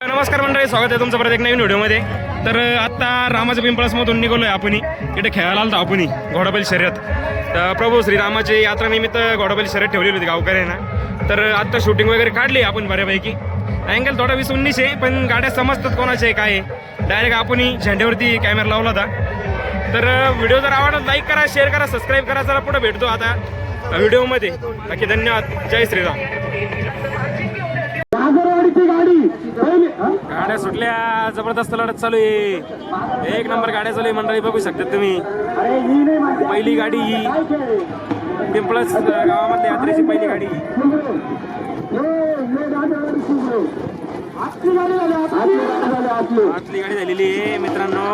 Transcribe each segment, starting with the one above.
नमस्कार मंडळी, स्वागत आहे तुमचं परत एक नवीन व्हिडिओमध्ये. तर आत्ता रामाच्या पिंपळसमधून निघालो आहे आपण. इथे खेळायला आलो आपण घोडाबैल शर्यत. तर प्रभू श्रीरामाची यात्रानिमित्त घोडाबैल शर्यत ठेवलेली होती गावकऱ्यांना. तर आत्ता शूटिंग वगैरे काढली आपण बऱ्यापैकी. अँगल थोडा 20-19 आहे, पण गाड्या समजतात कोणाचे आहे काय आहे. डायरेक्ट आपण झेंड्यावरती कॅमेरा लावला होता. तर व्हिडिओ जर आवडला लाईक करा, शेअर करा, सबस्क्राईब करा. जरा पुढे भेटतो आता व्हिडिओमध्ये. बाकी धन्यवाद. जय श्रीराम. गाड्या सुटल्या, जबरदस्त लढत चालू आहे. एक नंबर गाड्या चालू आहे मंडळी, बघू शकता तुम्ही. पहिली गाडी ही पिंपळस गावामधल्या यात्रेची पहिली गाडी. आतली गाडी झालेली आहे मित्रांनो.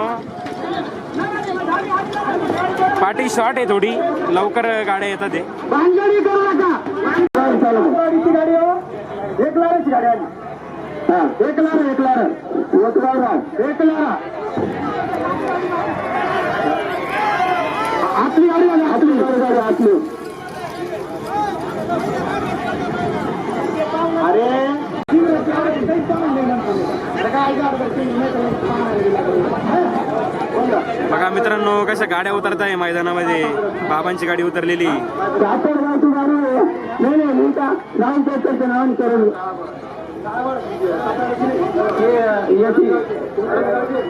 पार्टी शॉर्ट आहे थोडी, लवकर गाड्या येतात ते. आपली गाडी आपली अरे बघा मित्रांनो, कशा गाड्या उतरत आहे मैदानामध्ये. बाबांची गाडी उतरलेली.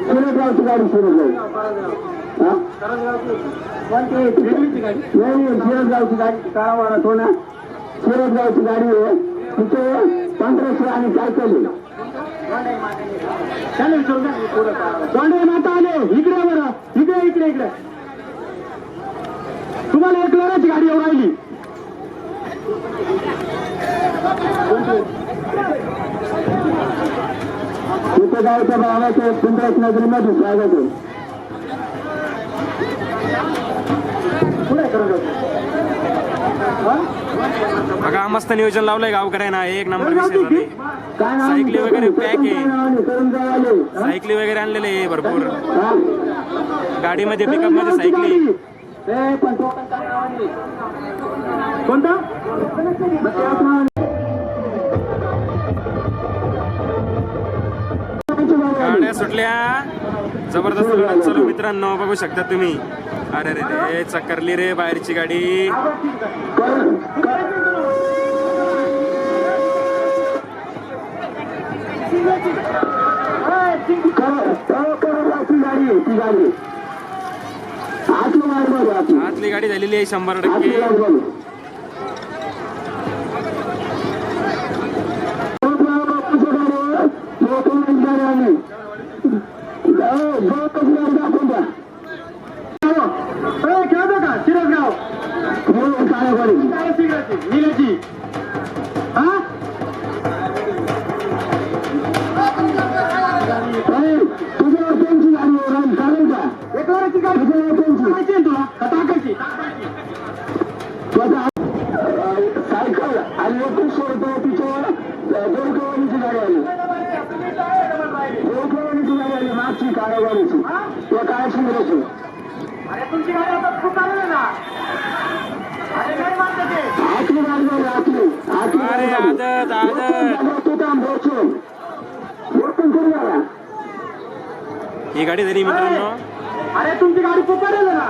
सुरतगावची गाडी सुरतगावची गाडी काळावाडा सोना सुरतगावची गाडी आहे. तिथे 1500 आणि सायकल तोंडे माता आले. इकडे बरं, इकडे इकडे इकडे तुम्हाला एक लोराची गाडी येऊ राहिली. तिथे गावच्या भावाचे सुंदर नगरीमध्ये स्वागत आहे. बघा मस्त नियोजन लावलंय गावकऱ्यांना. एक नंबर विषय झाले. सायकली वगैरे पॅक आहे. सायकली वगैरे आणलेले आहे भरपूर. गाडीमध्ये पिकअप मध्ये सायकली. कोणता गाड्या सुटल्या, जबरदस्त लढत चालू मित्रांनो, बघू शकता तुम्ही. अरे रे रे, चक्करली रे बाहेरची गाडी. आतली गाडी झालेली आहे 100%. सायकल आणि गाडी मागची काळावाडीची त्या काय सुंदरची. तुमची गाडी आतली गाडी आतली ही गाडी झाली मित्रांनो. अरे तुमची गाडी पुकारेल ना.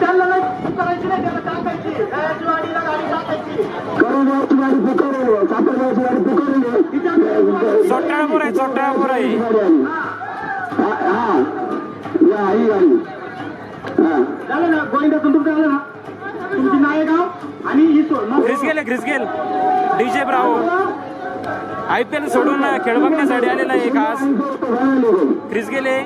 चालला नाही करायची नाही, त्याला टाकायची. गाडीला गाडी टाकायची. करोडची गाडी पुकारेल, सातारगावची गाडी पुकारेल. चोट्टाळापूर आहे, चोट्टाळापूर आहे. हा या ही गाडी झालं ना. गोविंदातून तुमचं आलं ना. तुमची नायगाव आणि ग्रिसगेल डीजे ब्रावो IPL सोडून खेळ बघण्यासाठी आलेला आहे खास. क्रिस गेले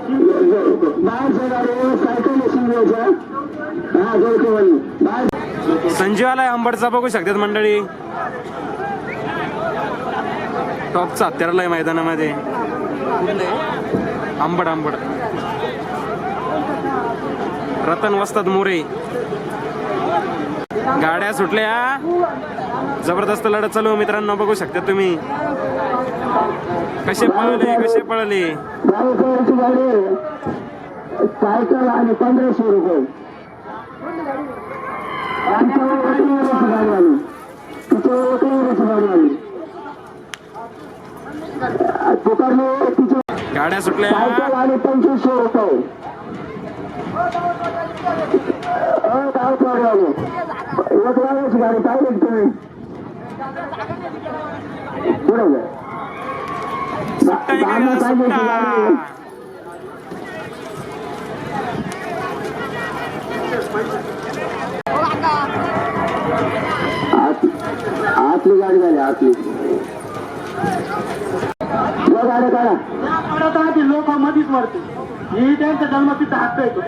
संजीव आलाय अंबडचा, बघू शकतात मंडळी. टॉपचा हत्याराला आहे मैदानामध्ये. आंबड रतन वस्ताद मोरे. गाड्या सुटल्या, जबरदस्त लढत चालू मित्रांनो, बघू शकता तुम्ही. कसे पळले सायकल आणि 1500 रुपये. तिथे पुकारले तिचे गाड्या सुटल्या सायकल आणि 2500 रुपये गावकऱ्याने एक वाजताची गाडी पाहिली तुम्ही बरोबर सुट्टा निघाला, सुट्टा. आतली गाडी झाली आतली गाड्या काढा लोक मधीच मरते ही त्यांचा जन्मसिद्ध हक्क येतो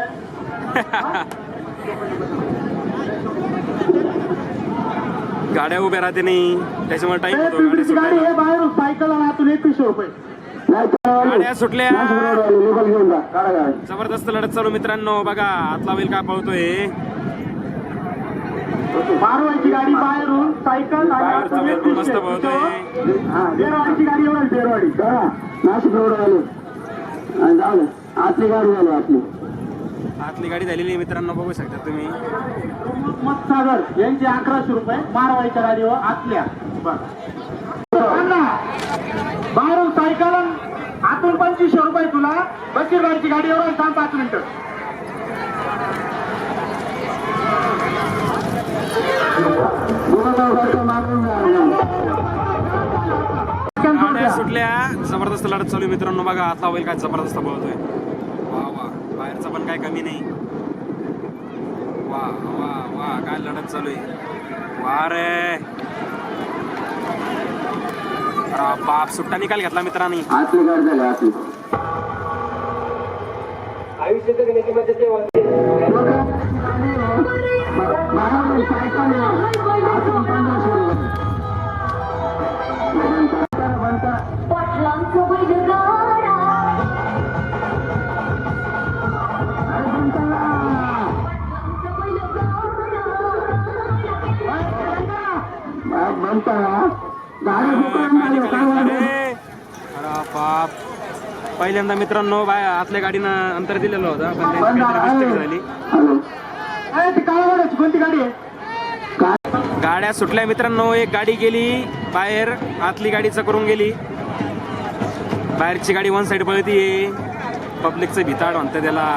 गाड्या उभ्या राहते नाही त्याच्यामुळे टाइम होतो गाड्या गाडी सुटायला. हे बाहेरून सायकल आणि आतून 2100 रुपये गाड्या सुटल्या घेऊन जा काढा गाडी जबरदस्त लढत चालू मित्रांनो. बघा आतला बैल काय पळतोय. बारवायची गाडी बाहेरून सायकल आणि बाहेरचा आतून बैल पण 2100. मस्त पळतोय. बेरवाडीची गाडी एवढी बेरवाडी नाशिक रोड आली आणि जाऊ दे आतली गाडी झाली आपली आतली गाडी झालेली आहे मित्रांनो, बघू शकता तुम्ही. सागर यांचे 1100 रुपये मारवायच्या गाडीवर आतल्या बाहेरून सायकल आतून 2500 रुपये तुला बशीरवाडीची गाडीवर थांब 5 मिनिटं गाड्या सुटल्या जबरदस्त लढत चालू आहे मित्रांनो. बघा आतला बैल काय जबरदस्त पळतोय. वा वा बाहेरचा पण काय कमी नाही. वा वा वा काय लढत चालू आहे. वा रे बाप सुट्टा निकाल घेतला मित्रांनी. आतली गाडी झाली आतली आयुष्य जगण्याची मजा तेव्हा अरे बाप पहिल्यांदा मित्रांनो बाय आतल्या गाडीनं अंतर दिलेलं होतं पण त्यांची काहीतरी mistake झाली. कोणती गाडी आहे गाड्या सुटल्या मित्रांनो. एक गाडी गेली बाहेर, आतली गाडीचं करून गेली. बाहेरची गाडी वन साइड पळतीये. पब्लिकचं भिताड म्हणतं त्याला.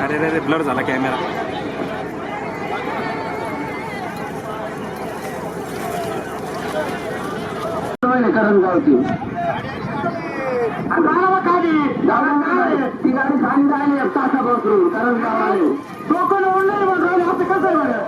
अरे रे ब्लर झाला कॅमेरा. करंजगावची ती गाडी खाली राहिली तासापासून करंजगाव आले टोकन ओढलं म्हणून राहिले असं कसं आहे बरं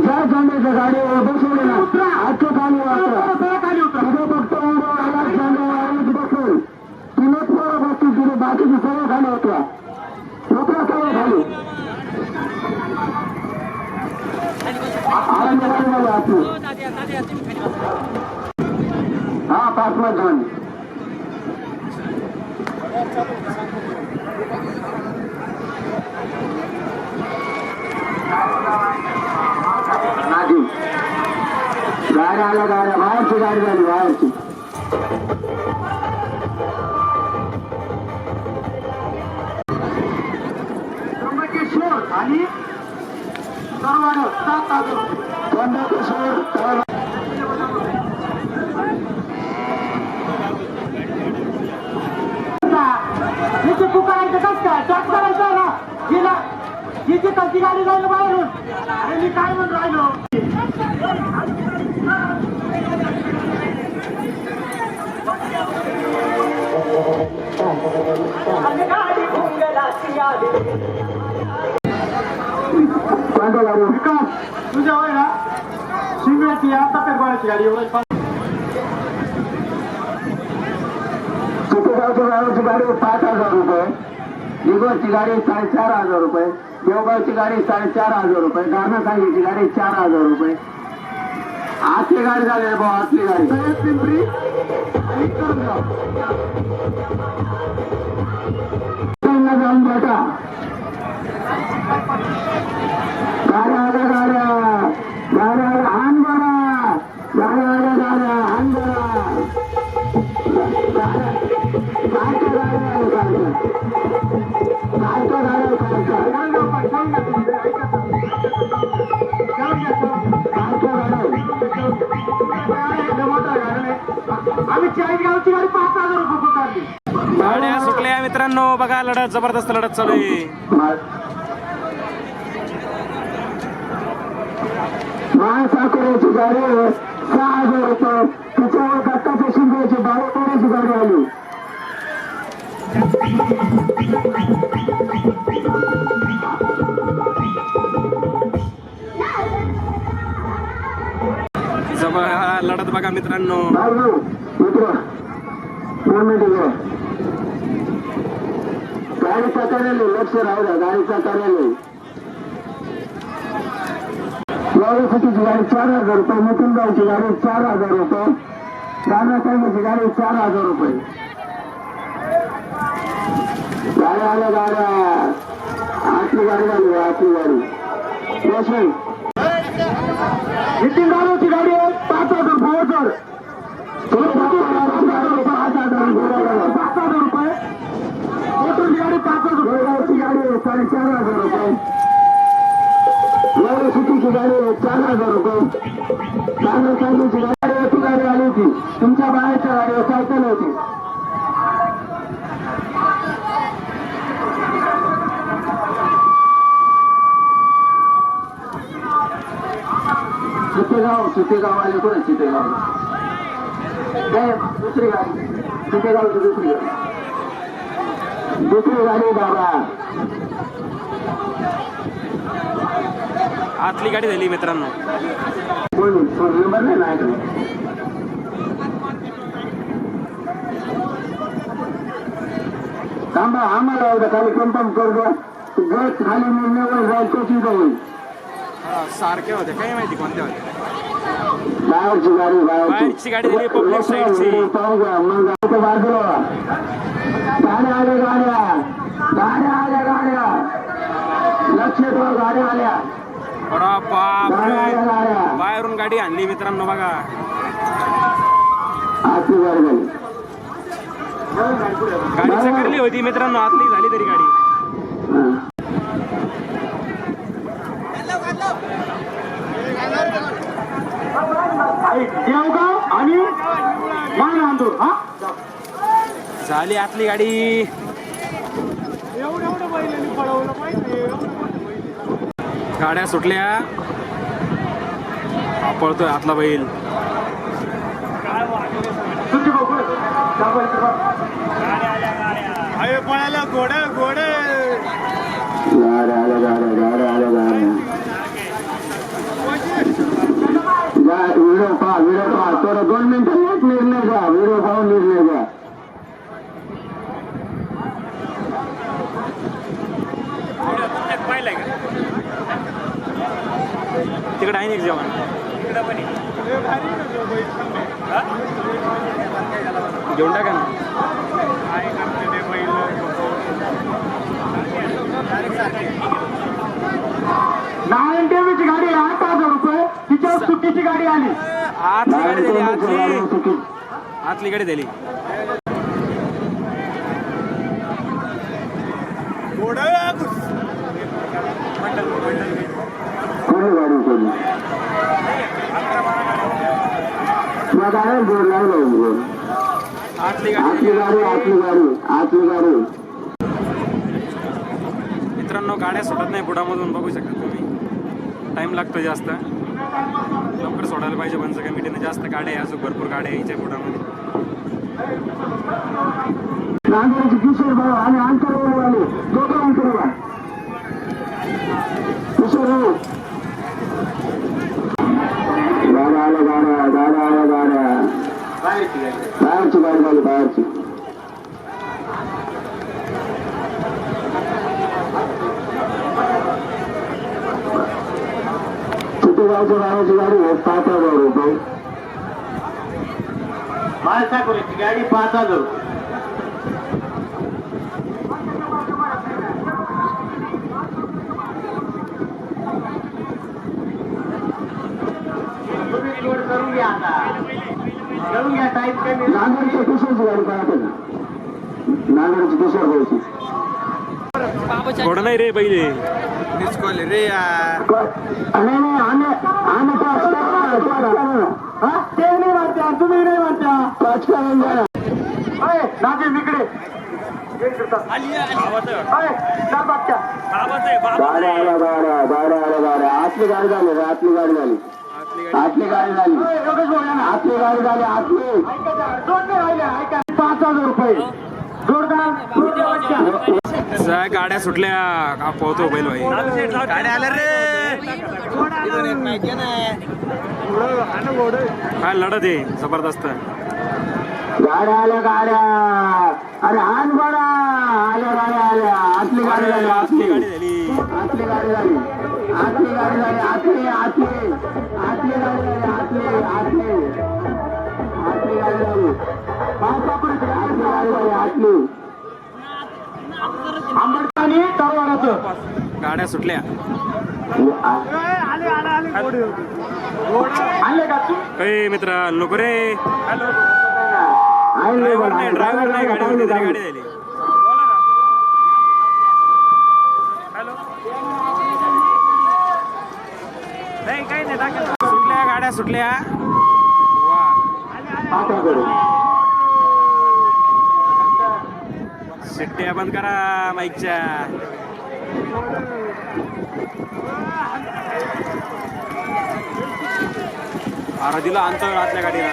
ज्या झेंड्याच्या गाडीवर बसवले ना आजच्या खाली वाटतं खाली उतरा फक्त बसून तिने पोरं बसतील तिने बाकीची सर्व खाली होत्या छोट्या सर्व खाली हा 5 जण नादी गाड्या आल्या गाड्या बाहेरची गाडी झाली बाहेरची त्र्यंबकेश्वर आणि सरवाड 7,000 त्र्यंबकेश्वर तिथे पुकारायचं कसं काय टॅक्स करायचं ना हिला हिची कशी गाडी जायला बाहेरून अरे मी काय म्हणून राहिलो विकास तुझ्या वय ना शिंगड्याची आता पेरवाड्याची गाडी एवढं चितेगावची गाडी 5,000 रुपये निगोजची गाडी 4,500 रुपये देवगावची गाडी 4,500 रुपये गारणासांगीची गाडी 4,000 रुपये आतली गाडी झाली भाऊ आतली गाडी पिंपरी जाऊन बेटा गाड्या हान बरा गाड्या हान बरा काय लढत जबरदस्त लढत चालू आहे. महासाखरेची गाडी 6,000 रुपये. तिच्यावर दत्ताच्या शिंदेची 12 कोण्याची गाडी आली. लढत बघा मित्रांनो. मित्र गाडीचा कार्यालय लक्ष राहिला. गाडीचा कार्यालय यावेळेसाठीची गाडी 4,000 रुपये. मुकुंदाची गाडी 4,000 रुपये. राणासाहेबांची गाडी 4,000 रुपये. गाड्या आल्या गाड्या. आतली गाडी आली. आतली गाडी रोशन नितीन गाडूची गाडी आहे 5,000 भावासर. 5,000 रुपये. मोटरची गाडी 5,000 रुपये. गाडी आहे 4,500 रुपये. सिटीची गाडी आहे 4,000 रुपये. राणासाहेबांची गाडी होती. गाडी आली होती. तुमच्या बाहेरच्या गाडीवर सायकल होती. चितेगाव आले कोण चितेगाव दुसरी गाडी. चितेगावची दुसरी गाडी बाबा. आतली गाडी झाली मित्रांनो. कोण नंबर नाही का थांबा. आम्हाला एकदा खाली कन्फर्म करू द्या. जर खाली निर्णयावर जाईल कशी जाईल. सारखे होते काय माहिती कोणत्या होत्या. बाहेरची गाडी. बाहेरची गाडी दिली पब्लिक साईडची. पाहू घ्या मग बाजूला गाड्या आल्या. गाड्या आल्या. गाड्या लक्ष ठेवा. गाड्या आल्या. अरे बापरे गाड्या बाहेरून गाडी आणली मित्रांनो बघा. आतली गाडी झाली. गाडी चकरली होती मित्रांनो. आतली झाली तरी गाडी. देवगाव आणि मानआंदूर झाली आतली गाडी. गाड्या सुटल्या. पळतोय आतला बैल. पळायला घोडे घोडे. गाड्या आल्या. व्हिडिओ पहा. थोडं 2 मिनिटं निर्णय घ्या. व्हिडिओ पाहून निर्णय घ्या. पाहिलंय का तिकडे आहे ना जेवण. घेऊन टाका ना. ची गाडी 8,000 रुपये. तिच्यावर सुट्टीची गाडी आली. आतली गाडी दिली. आतली गाडी दिली. कोणी गाडी केली. गाड्या जोड लागला. आतली गाडी. मित्रांनो गाड्या सोडत नाही बुडामधून बघू शकता तुम्ही. टाइम लागतो जास्त. लवकर सोडायला पाहिजे. पण कमिटीने जास्त गाड्या आहे. अजून भरपूर गाड्या यायच्या बुडामध्ये. नांदेडची किशोर भाऊ आणि अंतरवर आले. दोघं अंतरवर किशोर भाऊ. गाड्या बाहेरची गाडी झाली. बाहेरची चितेगावच्या बाहेरची गाडी 5,000 रुपये. महासाखरेची गाडी 5,000 रुपये. नांदेडच्या किशोरची गाडी पाहते ना. नांदेडची किशोर भाऊची. घोडा नाही रे पहिले. रे ते नाही म्हणत्या. तुम्ही नाही म्हणत्या. नाजिम इकडे गाड्या आतली गाडी झाली आतली गाडी झाली आतली गाडी झाली आतली गाडी झाली आतली 5,000 रुपये जोरदार गाड्या सुटल्या का पोहतो बैल भाई गाड्या आल्या रे काय लढत आहे जबरदस्त गाड्या आल्या गाड्या अरे हान बडा आल्या गाड्या आल्या आतली गाडी झाली आतली आतली गाडी झाली आतली गाडी झाली आतली आतली आतली गाडी झाली आतली आतली आतली गाडी झाली पावसापुढे आतली गाडी झाली आतली आंबटपाणी तरवाडाचं गाड्या सुटल्या आले का तू ए मित्र नको रे ड्रायव्हर ड्रायव्हर नाही गाडी होती तरी गाडी झाली सुटल्या गाड्या सुटल्या शिट्ट्या बंद करा माईकच्या अरे दिला अंतर आतल्या गाडीला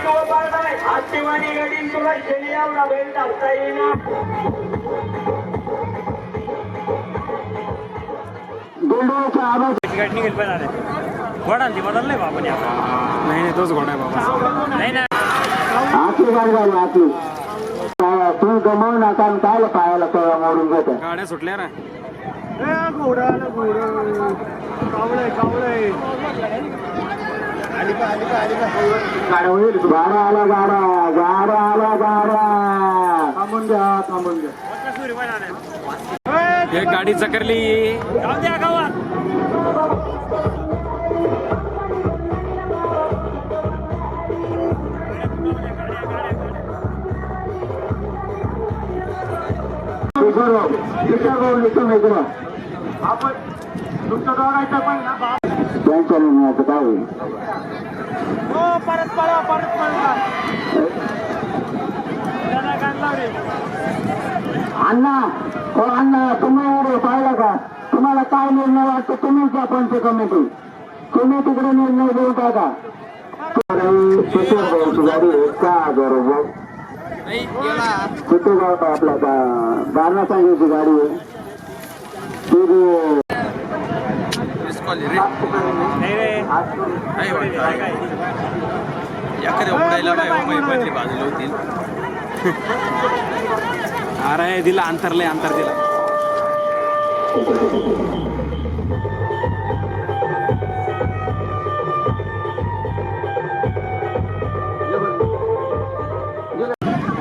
गाडी निघेल पण आले घोडांची बदलले बाबा नाही नाही तोच घोडा आहे बाबा नाही ना आतली गाडी झाली आतली तुम्ही गमावून नका काय पायाला सगळं मोडून घेत गाड्या सुटल्या ना गाड्या आल्या गाड्या गाड्या आल्या गाड्या थांबून घ्या थांबून घ्या एक गाडी चकरली आपण तुमचं दोघायचं पण त्यांच्या निर्णयाचं काय होईल परत पळा परत पळा अण्णा हो अण्णा तुम्ही एवढे पाहिलं का तुम्हाला काय निर्णय वाटतो तुम्ही त्या पंच कमिटी तुम्ही तिकडे निर्णय देऊ टाका गाडी 6,000 रुपये किती गाव आपला बारणा सांगायची गाडी आहे अरे दिला अंतरले अंतर दिला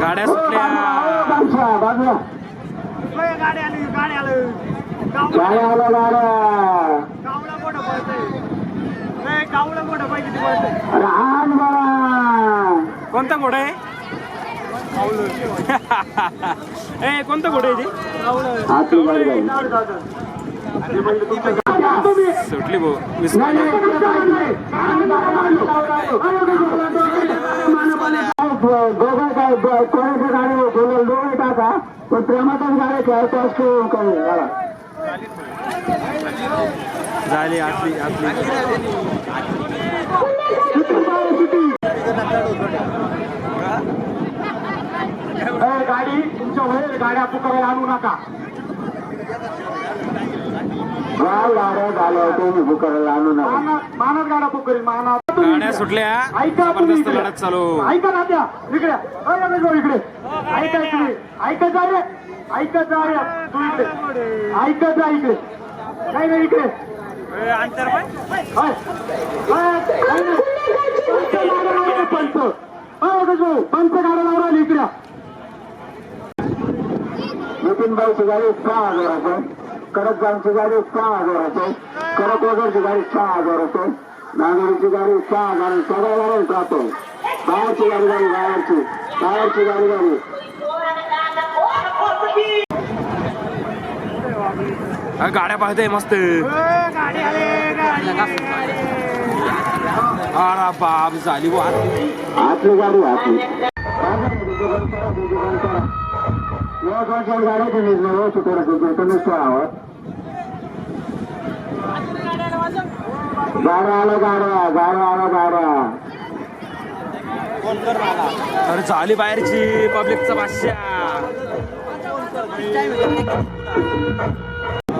गाड्या सुटल्या बाजूला गाडी आली गाडी आलं गाड्या आल्या गाड्या गावला मोठं पळतंय गावला मोठं पाहिजे अरे आण बळा कोणता घोडा आहे ए कोणता घोडा आहे ते आतली गाडी झाली सुटली भाऊ दोघं काय कोणाच्या गाडी बोलवलं दोघे टाका पण प्रेमातच गाडी खेळतो असतो काही गाडा झाली आतली आतली गाडी तुमच्या वरील गाड्या पुकारायला आणू नका गाड्या झाल्या तुम्ही पुकारायला आणू नका मानत गाड्या पुकरी मानत गाड्या सुटल्या जबरदस्त लढत चालू ऐका ना त्या इकडे इकडे ऐका तुम्ही ऐकत जा रे ऐकत जा रे तू इकडे ऐकत जा इकडे नाही नाही इकडे अंतर पंच पंच गाड्या लावून आली इकडे नितीन भाईची गाडी 6,000 कडकगावची गाडी 6,000 कडक वगैरची गाडी 6,000 नागोरीची गाडी 6,000 सगळ्या गाड्या जातो बाहेरची गाडी बाहेरची गाडी गाड्या पाहते मस्त गाडी आले अरे बाप झाली आतली गाडी आतली वर्षाच्या गाड्याचे निर्णय हो सुधारत कीर्तनेश्वर आहोत गाड्या आल्या गाड्या अरे झाली बाहेरची पब्लिकचा भाष्या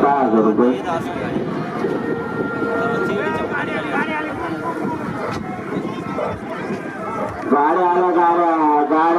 6,000 रुपये गाड्या आल्या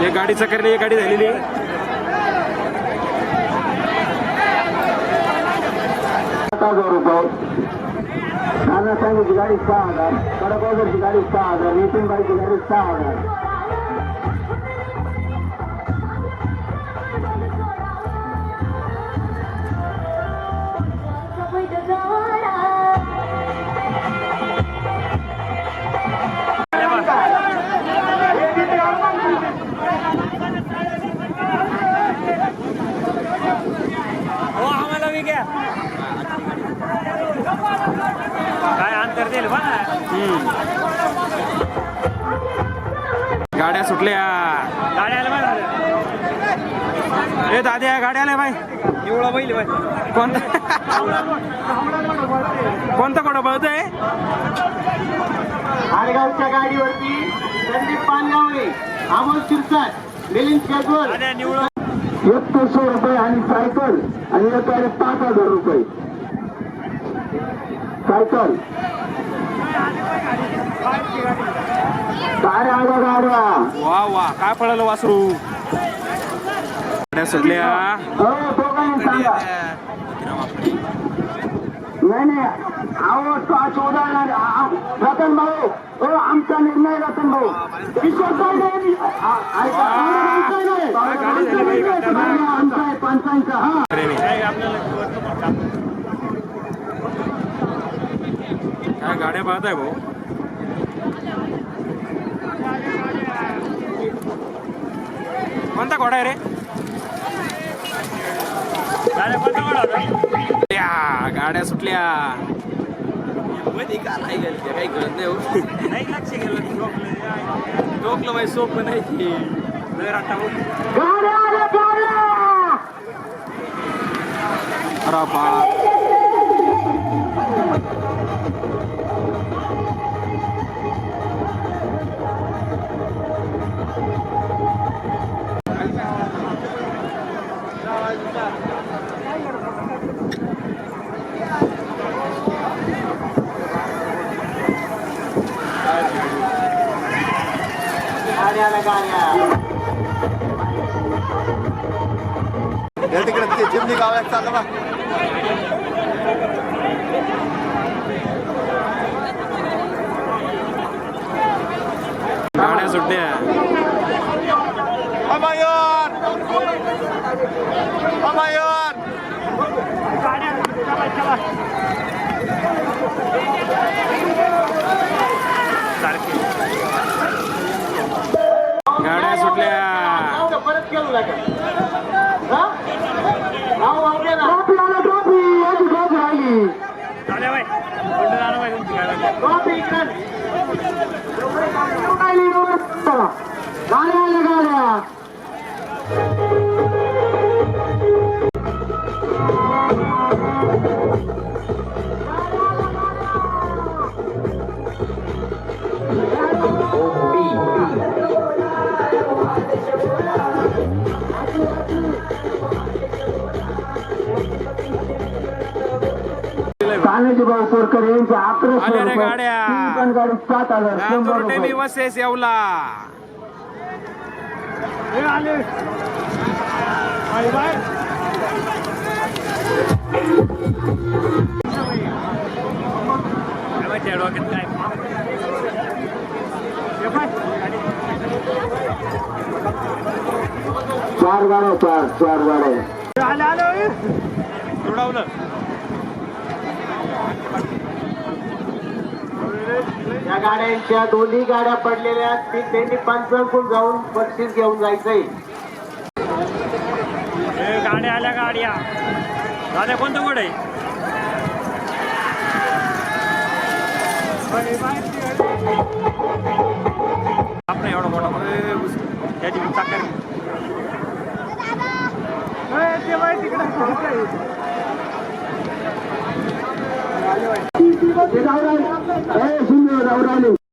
एक गाडी चकरली एक गाडी झालेली आहे 7,000 रुपये नानासाहेबांची गाडी 6,000 कडकवाजरची गाडी 6,000 नितीनबाईची गाडी 6,000 हो आम्हाला बी घ्या काय अंतर देईल बा गाड्या सुटल्या गाड्या आल्या बा ए दाद्या गाड्या आल्या बाई एवढा बैल बाय कोणता कोणा पळतोय आडगावच्या गाडीवरती संदीप पानगावळे अमोल शिरसाट मिलिंद शेजवर गाड्या निवड 3100 रुपये आणि सायकल आणि एक गाडी 5,000 रुपये सायकल गाड्या वा वा काय पळालं वासरू गाड्या सुटल्या हो दोघांनी सांगा नाही अहो तो आज उदाहरण रतन भाऊ हो आमचा निर्णय रतन भाऊ आमचा आहे पंचांचा हा काय गाड्या पाहताय भाऊ कोणता घोडा आहे रे गाड्या कोणता वाढवता त्या गाड्या सुटल्या मध्ये का नाही गेलं काही कळत नाही हो नाही लक्ष गेलं टोकलं बाई सोपं नाही की अरे बाप तिकडे ते चिमणी गावात चाललं बा गाड्या सुटल्या अमायर गाड्या चला सारखी गाड्या सुटल्या परत केलं लागेल ट्रॉफी आला ट्रॉफी याची ट्रॉफी राहिली गाड्या बाय कोणतं जाणं बाय तुमची गाड्या ट्रॉफी गाड्या आल्या गाड्या तानाजी भाऊ कोरकर यांच्या 1100 आल्या रे रुपये गाड्या. तीन पण गाडी 7,100 नेहमी रुपये वसेस येवला हे आले बाय बाय काय माहिती आहे डोक्यात काय हे पाय, गाडी. 4 गाड्या 4 गाड्या आले आले जोडावलं या गाड्यांच्या दोन्ही गाड्या पडलेल्या त्यांनी पंचांकून जाऊन बक्षीस घेऊन जायचंय हे गाड्या आल्या गाड्या गाड्या कोणतं गोड आहे आपण एवढा मोठा त्याची चाकर ते जाऊ राहिले. ए, सुंदर जाऊ राहिले.